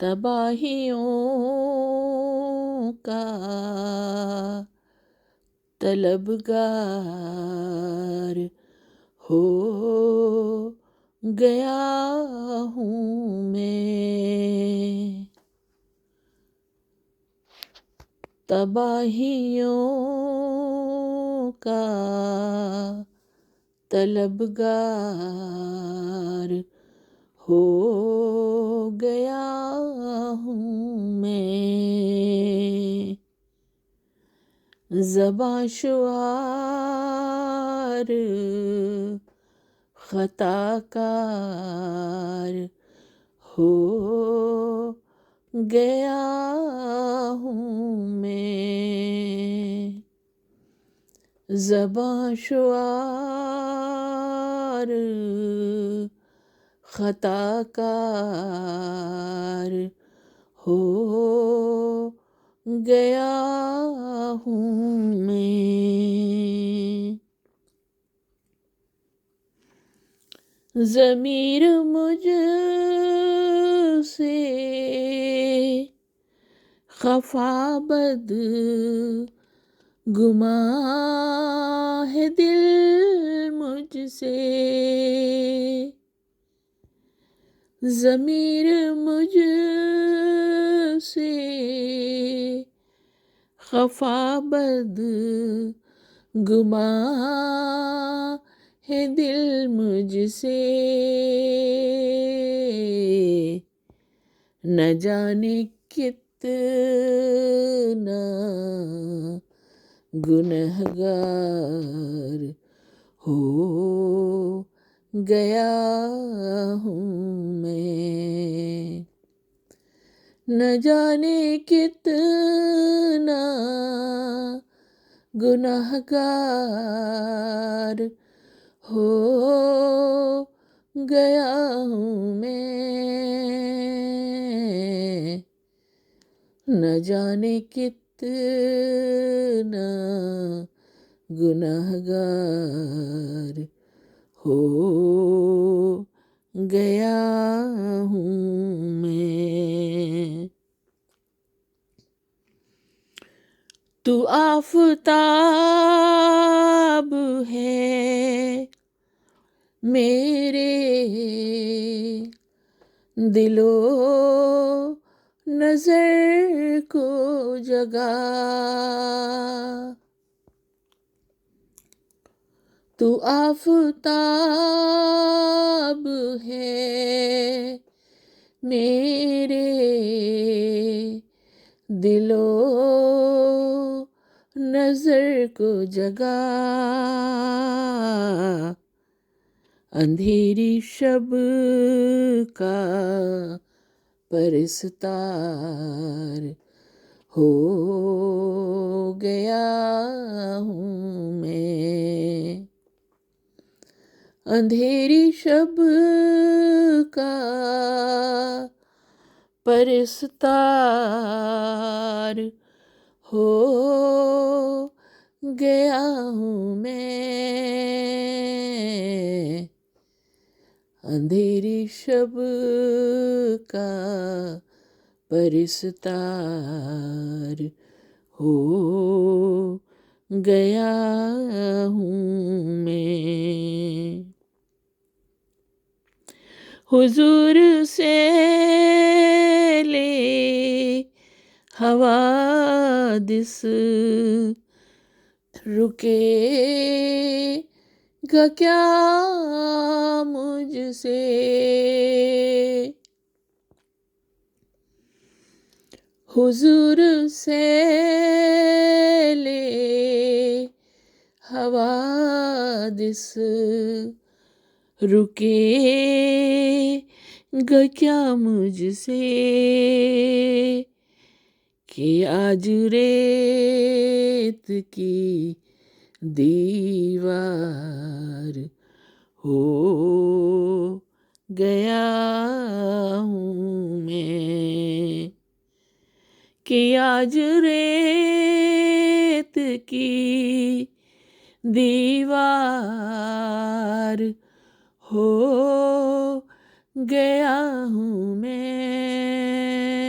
تباہیوں کا طلبگار ہو گیا ہوں میں، تباہیوں کا طلبگار ہو گیا ہوں میں، زباں شعار خطا کار ہو گیا ہوں میں، زباں شعار خطا کار ہو گیا ہوں میں، ضمیر مجھ سے خفا بد گماں ہے دل مجھ سے، ضمیر مجھ سے خفا بد گماں ہے دل مجھ سے، نہ جانے کتنا گنہگار ہو گیا ہوں میں، نہ جانے کتنا گنہگار ہو گیا ہوں میں، نہ جانے کتنا گنہگار ہو گیا ہوں میں، تو آفتاب ہے میرے دل و نظر کو جگا، تو آفتاب ہے میرے دل و نظر کو جگا، اندھیری شب کا پرستار ہو گیا ہوں میں، اندھیری شب کا پرستار ہو گیا ہوں میں، اندھیری شب کا پرستار ہو گیا ہوں میں، حضور سے لے حوادث رکے گا کیا مجھ سے، حضور سے لے حوادث رکے گا کیا مجھ سے، کہ آج ریت کی دیوار ہو گیا ہوں میں، کہ آج ریت کی دیوار ہو گیا ہوں میں،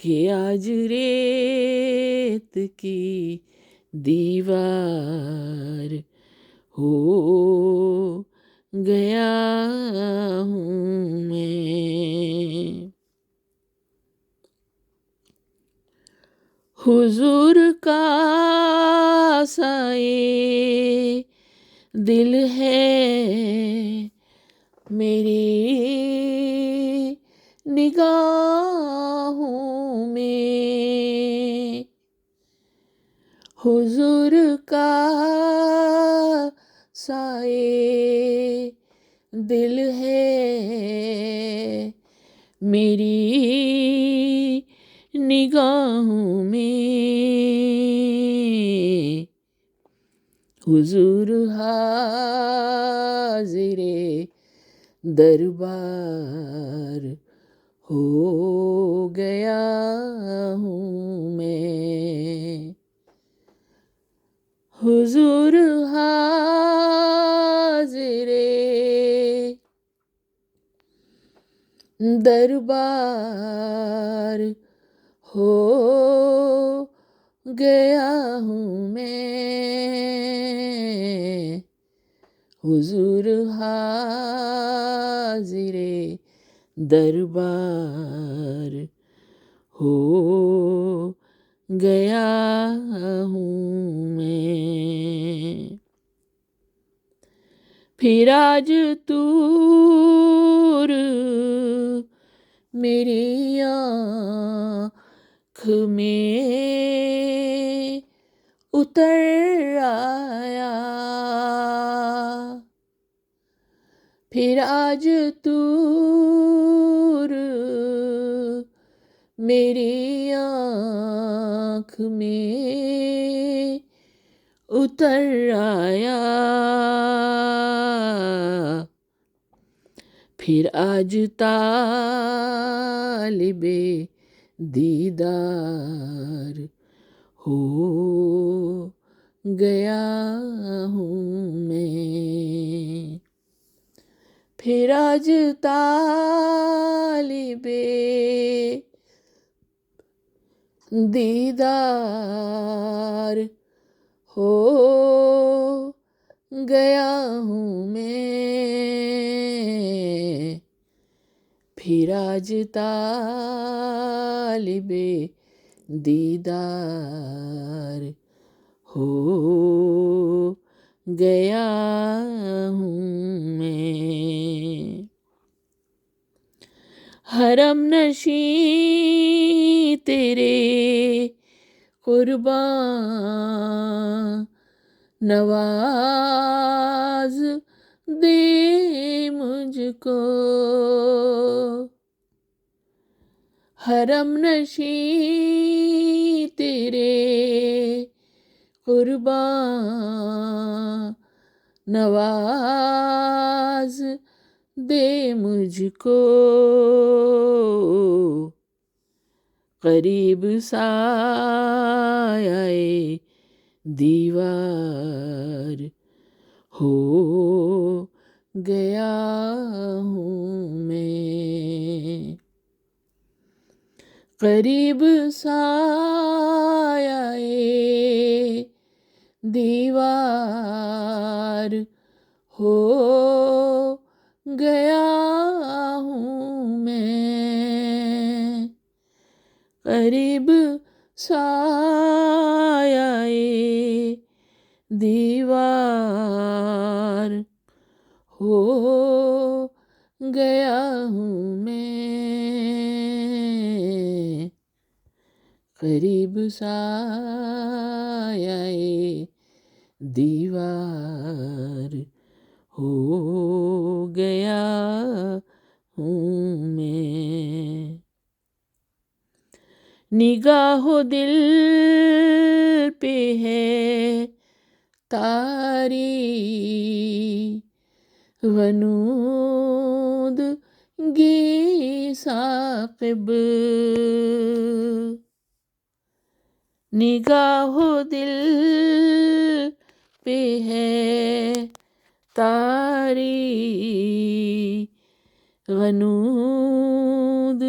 کہ آج ریت کی دیوار ہو گیا ہوں میں، حضور کا سائے دل ہے میری نگاہوں میں، حضور کا سائے دل ہے میری نگاہوں میں، حضور حاضر دربار ہو گیا ہوں میں، حضور حاضر دربار ہو گیا ہوں میں، حضور حاضر دربار ہو گیا ہوں میں، پھر آج طور میری آنکھ میں اتر آیا، پھر آج طور میری آنکھ میں اتر آیا، پھر آج طالب دیدار ہو گیا ہوں میں، پھر آج طالب دیدار ہو گیا ہوں میں، پھر آج طالب دیدار ہو گیا ہوں میں، حرم نشیں تیرے قرباں نواز دے مجھ کو، حرم نشیں تیرے قرباں نواز دے مجھ کو، قریب سایہ دیوار ہو گیا ہوں میں، قریب سایہ دیوار ہو گیا ہوں میں، قریب سایہ دیوار ہو گیا ہوں میں، قریب سایہ دیوار ہو گیا ہوں میں، نگاہ دل پہ ہے تاری غنود گی ثاقب، نگاہ دل پہ ہے تاری غنود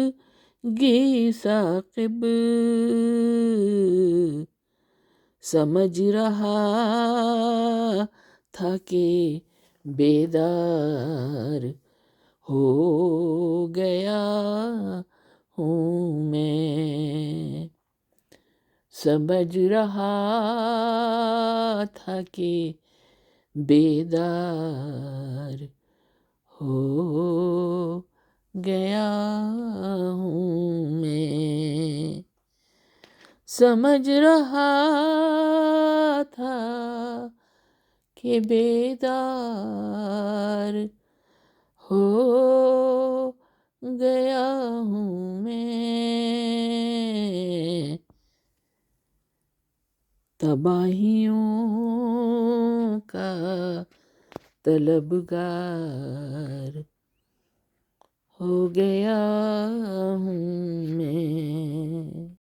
گی ثاقب سمجھ رہا تھا کہ بیدار ہو گیا ہوں میں، سمجھ رہا تھا کہ بیدار ہو گیا ہوں میں، سمجھ رہا تھا کہ بیدار ہو گیا ہوں میں، تباہیوں کا طلبگار ہو گیا ہوں میں۔